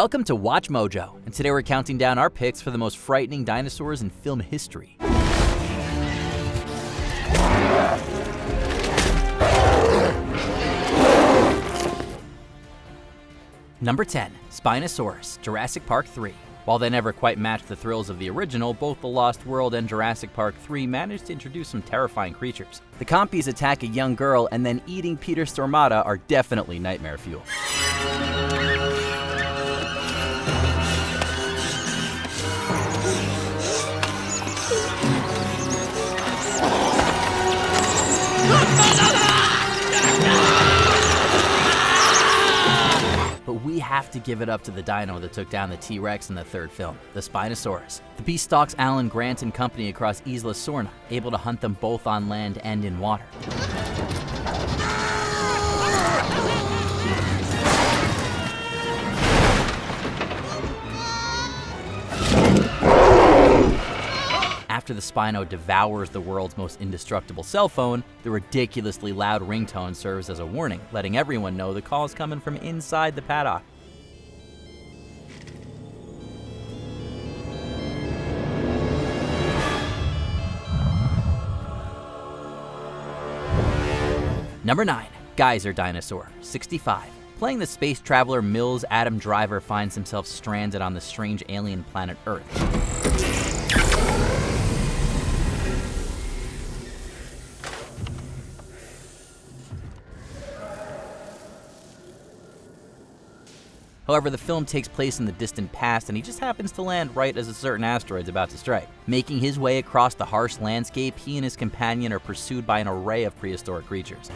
Welcome to Watch Mojo, and today we're counting down our picks for the most frightening dinosaurs in film history. Number 10, Spinosaurus, Jurassic Park 3. While they never quite matched the thrills of the original, both The Lost World and Jurassic Park 3 managed to introduce some terrifying creatures. The compies attack a young girl, and then eating Peter Stormata are definitely nightmare fuel. But we have to give it up to the dino that took down the T-Rex in the third film, the Spinosaurus. The beast stalks Alan Grant and company across Isla Sorna, able to hunt them both on land and in water. After the Spino devours the world's most indestructible cell phone, the ridiculously loud ringtone serves as a warning, letting everyone know the call is coming from inside the paddock. Number 9, Geyser Dinosaur, 65. Playing the space traveler Mills, Adam Driver finds himself stranded on the strange alien planet Earth. However, the film takes place in the distant past, and he just happens to land right as a certain asteroid's about to strike. Making his way across the harsh landscape, he and his companion are pursued by an array of prehistoric creatures.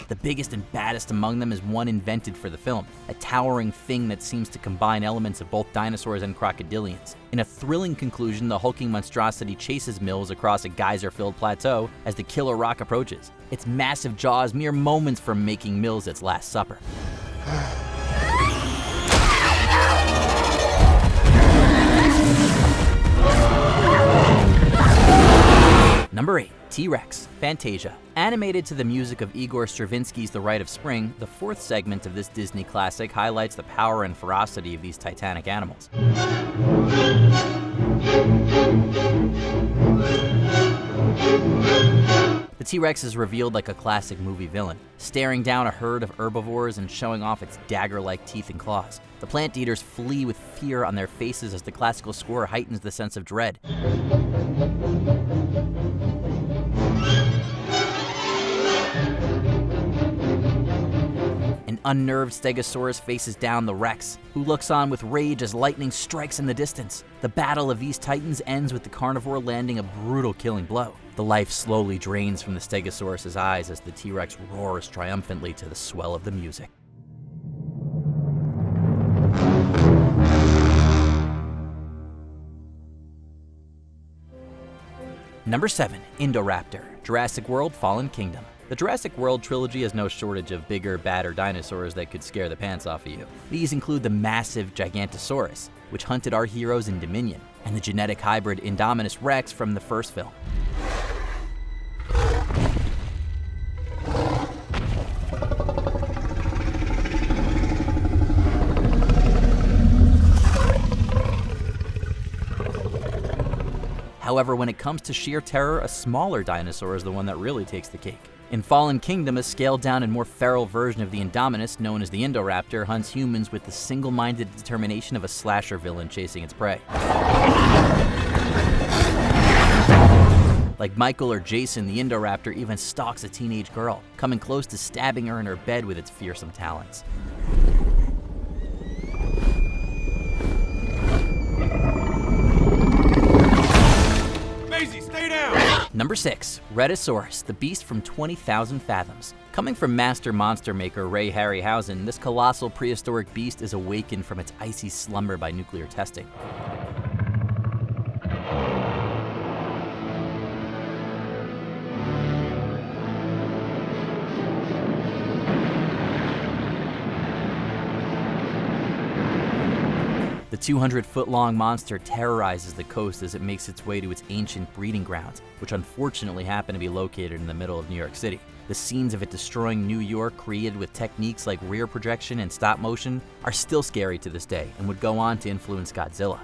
The biggest and baddest among them is one invented for the film, a towering thing that seems to combine elements of both dinosaurs and crocodilians. In a thrilling conclusion, the hulking monstrosity chases Mills across a geyser-filled plateau as the killer rock approaches, its massive jaws mere moments from making Mills its last supper. Number 8, T-Rex, Fantasia. Animated to the music of Igor Stravinsky's The Rite of Spring, the fourth segment of this Disney classic highlights the power and ferocity of these titanic animals. The T-Rex is revealed like a classic movie villain, staring down a herd of herbivores and showing off its dagger-like teeth and claws. The plant eaters flee with fear on their faces as the classical score heightens the sense of dread. An unnerved Stegosaurus faces down the Rex, who looks on with rage as lightning strikes in the distance. The battle of these titans ends with the carnivore landing a brutal killing blow. The life slowly drains from the Stegosaurus's eyes as the T-Rex roars triumphantly to the swell of the music. Number 7, Indoraptor, Jurassic World Fallen Kingdom. The Jurassic World trilogy has no shortage of bigger, badder dinosaurs that could scare the pants off of you. These include the massive Gigantosaurus, which hunted our heroes in Dominion, and the genetic hybrid Indominus Rex from the first film. However, when it comes to sheer terror, a smaller dinosaur is the one that really takes the cake. In Fallen Kingdom, a scaled-down and more feral version of the Indominus, known as the Indoraptor, hunts humans with the single-minded determination of a slasher villain chasing its prey. Like Michael or Jason, the Indoraptor even stalks a teenage girl, coming close to stabbing her in her bed with its fearsome talons. Number 6, Rhedosaurus, the beast from 20,000 Fathoms. Coming from master monster maker Ray Harryhausen, this colossal prehistoric beast is awakened from its icy slumber by nuclear testing. 200-foot-long monster terrorizes the coast as it makes its way to its ancient breeding grounds, which unfortunately happen to be located in the middle of New York City. The scenes of it destroying New York, created with techniques like rear projection and stop motion, are still scary to this day and would go on to influence Godzilla.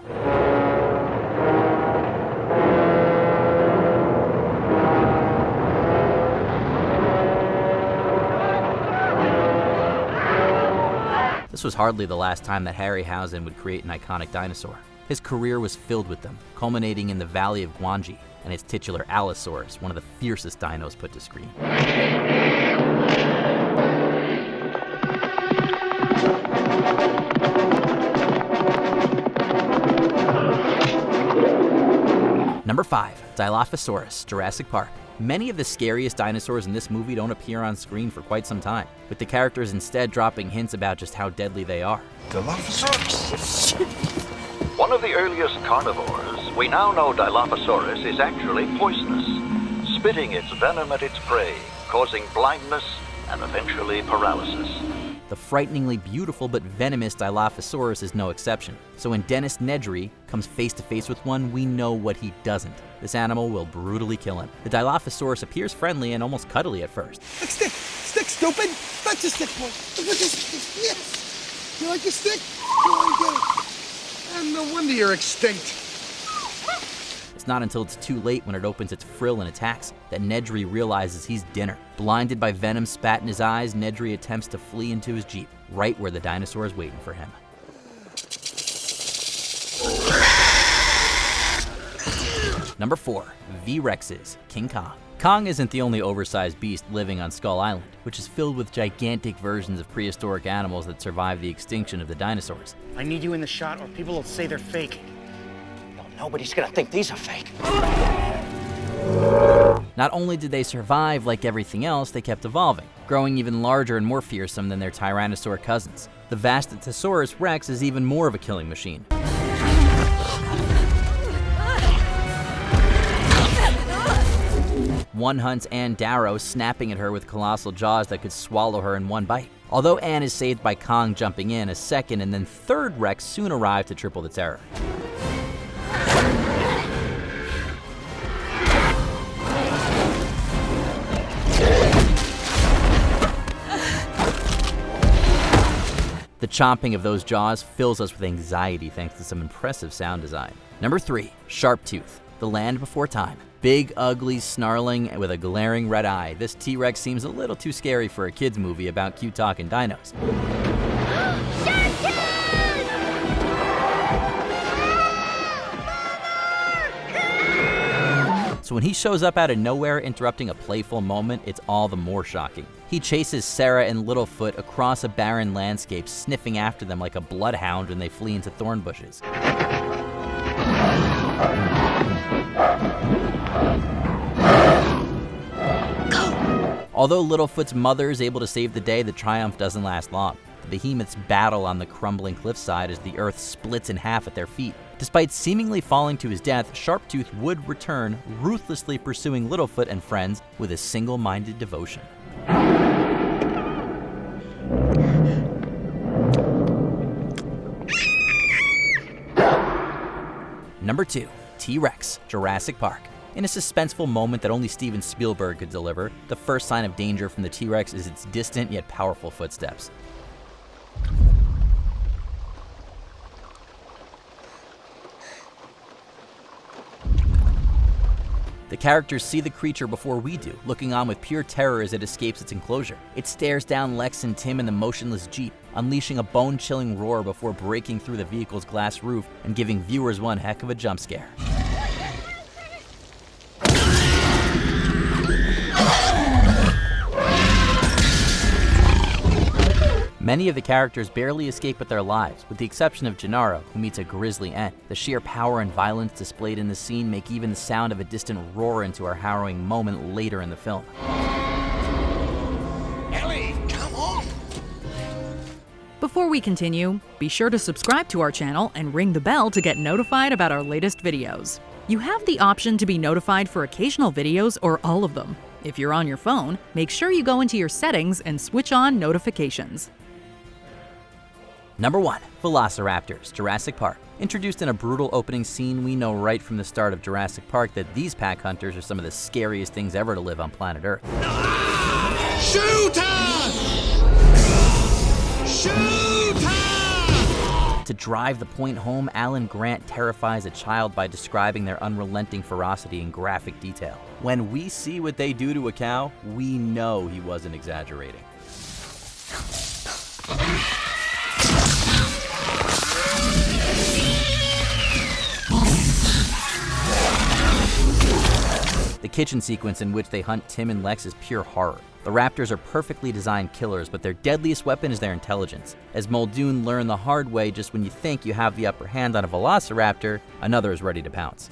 This was hardly the last time that Harryhausen would create an iconic dinosaur. His career was filled with them, culminating in the Valley of Gwangi and its titular Allosaurus, one of the fiercest dinos put to screen. Number 5, Dilophosaurus, Jurassic Park. Many of the scariest dinosaurs in this movie don't appear on screen for quite some time, with the characters instead dropping hints about just how deadly they are. Dilophosaurus! One of the earliest carnivores, we now know Dilophosaurus is actually poisonous, spitting its venom at its prey, causing blindness and eventually paralysis. The frighteningly beautiful but venomous Dilophosaurus is no exception. So when Dennis Nedry comes face to face with one, we know what he doesn't. This animal will brutally kill him. The Dilophosaurus appears friendly and almost cuddly at first. Stick! Stick, stupid! That's a stick, boy! Yes! You like a stick? Go on, get it. And no wonder you're extinct. It's not until it's too late, when it opens its frill and attacks, that Nedry realizes he's dinner. Blinded by venom spat in his eyes, Nedry attempts to flee into his Jeep, right where the dinosaur is waiting for him. Number 4, V-Rexes, King Kong. Kong isn't the only oversized beast living on Skull Island, which is filled with gigantic versions of prehistoric animals that survived the extinction of the dinosaurs. I need you in the shot or people will say they're fake. No, nobody's gonna think these are fake. Not only did they survive like everything else, they kept evolving, growing even larger and more fearsome than their Tyrannosaur cousins. The Vastasaurus Rex is even more of a killing machine. One hunts Anne Darrow, snapping at her with colossal jaws that could swallow her in one bite. Although Anne is saved by Kong jumping in, a second and then third Rex soon arrive to triple the terror. The chomping of those jaws fills us with anxiety thanks to some impressive sound design. Number 3, Sharptooth, the land before time. Big, ugly, snarling, with a glaring red eye, this T-Rex seems a little too scary for a kid's movie about cute talking dinos. So when he shows up out of nowhere, interrupting a playful moment, it's all the more shocking. He chases Sarah and Littlefoot across a barren landscape, sniffing after them like a bloodhound when they flee into thorn bushes. Although Littlefoot's mother is able to save the day, the triumph doesn't last long. The behemoths battle on the crumbling cliffside as the earth splits in half at their feet. Despite seemingly falling to his death, Sharptooth would return, ruthlessly pursuing Littlefoot and friends with a single-minded devotion. Number 2, T-Rex, Jurassic Park. In a suspenseful moment that only Steven Spielberg could deliver, the first sign of danger from the T-Rex is its distant yet powerful footsteps. The characters see the creature before we do, looking on with pure terror as it escapes its enclosure. It stares down Lex and Tim in the motionless Jeep, unleashing a bone-chilling roar before breaking through the vehicle's glass roof and giving viewers one heck of a jump scare. Many of the characters barely escape with their lives, with the exception of Gennaro, who meets a grisly end. The sheer power and violence displayed in the scene make even the sound of a distant roar into our harrowing moment later in the film. Ellie, come on! Before we continue, be sure to subscribe to our channel and ring the bell to get notified about our latest videos. You have the option to be notified for occasional videos or all of them. If you're on your phone, make sure you go into your settings and switch on notifications. Number 1. Velociraptors, Jurassic Park. Introduced in a brutal opening scene, we know right from the start of Jurassic Park that these pack hunters are some of the scariest things ever to live on planet Earth. Shoot her! Shoot her! To drive the point home, Alan Grant terrifies a child by describing their unrelenting ferocity in graphic detail. When we see what they do to a cow, we know he wasn't exaggerating. The kitchen sequence in which they hunt Tim and Lex is pure horror. The raptors are perfectly designed killers, but their deadliest weapon is their intelligence. As Muldoon learned the hard way, just when you think you have the upper hand on a velociraptor, another is ready to pounce.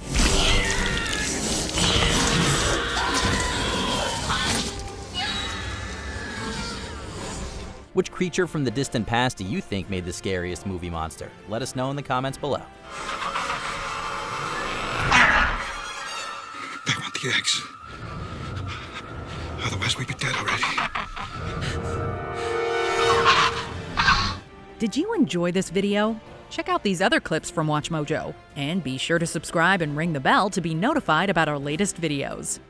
Which creature from the distant past do you think made the scariest movie monster? Let us know in the comments below. They want the eggs. Otherwise, we'd be dead already. Did you enjoy this video? Check out these other clips from WatchMojo, and be sure to subscribe and ring the bell to be notified about our latest videos.